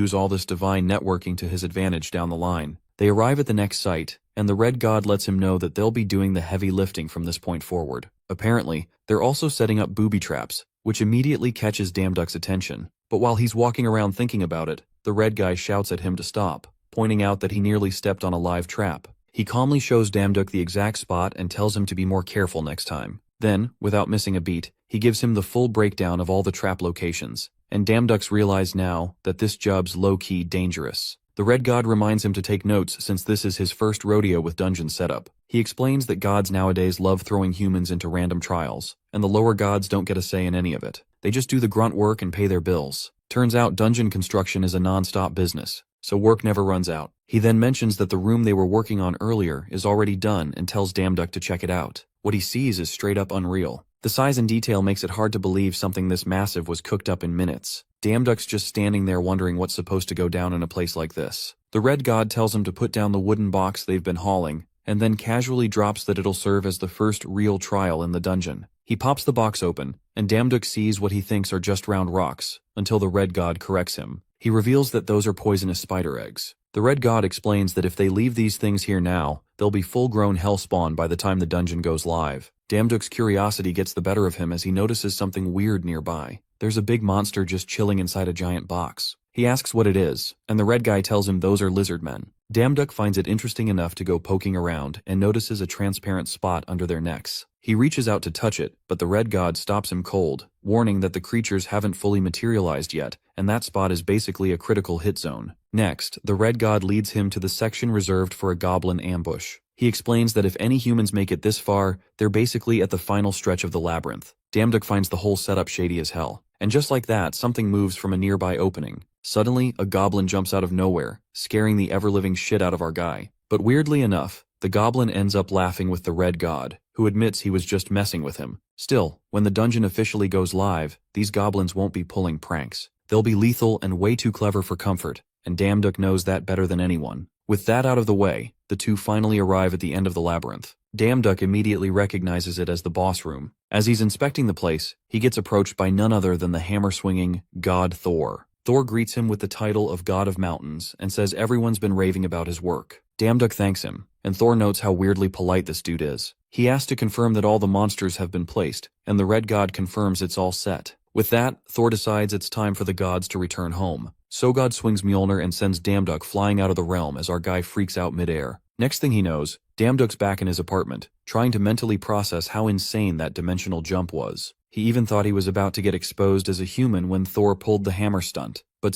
use all this divine networking to his advantage down the line. They arrive at the next site, and the Red God lets him know that they'll be doing the heavy lifting from this point forward. Apparently, they're also setting up booby traps, which immediately catches Damduck's attention. But while he's walking around thinking about it, the Red Guy shouts at him to stop, pointing out that he nearly stepped on a live trap. He calmly shows Damduck the exact spot and tells him to be more careful next time. Then, without missing a beat, he gives him the full breakdown of all the trap locations, and Damduck's realized now that this job's low-key dangerous. The Red God reminds him to take notes since this is his first rodeo with dungeon setup. He explains that gods nowadays love throwing humans into random trials, and the lower gods don't get a say in any of it. They just do the grunt work and pay their bills. Turns out dungeon construction is a non-stop business, so work never runs out. He then mentions that the room they were working on earlier is already done and tells Damduck to check it out. What he sees is straight up unreal. The size and detail makes it hard to believe something this massive was cooked up in minutes. Damduck's just standing there wondering what's supposed to go down in a place like this. The Red God tells him to put down the wooden box they've been hauling, and then casually drops that it'll serve as the first real trial in the dungeon. He pops the box open, and Damduck sees what he thinks are just round rocks, until the Red God corrects him. He reveals that those are poisonous spider eggs. The Red God explains that if they leave these things here now, they'll be full-grown hellspawn by the time the dungeon goes live. Damduck's curiosity gets the better of him as he notices something weird nearby. There's a big monster just chilling inside a giant box. He asks what it is, and the Red Guy tells him those are lizard men. Damduck finds it interesting enough to go poking around and notices a transparent spot under their necks. He reaches out to touch it, but the Red God stops him cold, warning that the creatures haven't fully materialized yet, and that spot is basically a critical hit zone. Next, the Red God leads him to the section reserved for a goblin ambush. He explains that if any humans make it this far, they're basically at the final stretch of the labyrinth. Damduck finds the whole setup shady as hell. And just like that, something moves from a nearby opening. Suddenly, a goblin jumps out of nowhere, scaring the ever-living shit out of our guy. But weirdly enough, the goblin ends up laughing with the Red God, who admits he was just messing with him. Still, when the dungeon officially goes live, these goblins won't be pulling pranks. They'll be lethal and way too clever for comfort, and Damduck knows that better than anyone. With that out of the way, the two finally arrive at the end of the labyrinth. Damduck immediately recognizes it as the boss room. As he's inspecting the place, he gets approached by none other than the hammer-swinging god Thor. Thor greets him with the title of God of Mountains and says everyone's been raving about his work. Damduck thanks him, and Thor notes how weirdly polite this dude is. He asks to confirm that all the monsters have been placed, and the Red God confirms it's all set. With that, Thor decides it's time for the gods to return home. So God swings Mjolnir and sends Damduck flying out of the realm as our guy freaks out midair. Next thing he knows, Damduck's back in his apartment, trying to mentally process how insane that dimensional jump was. He even thought he was about to get exposed as a human when Thor pulled the hammer stunt, but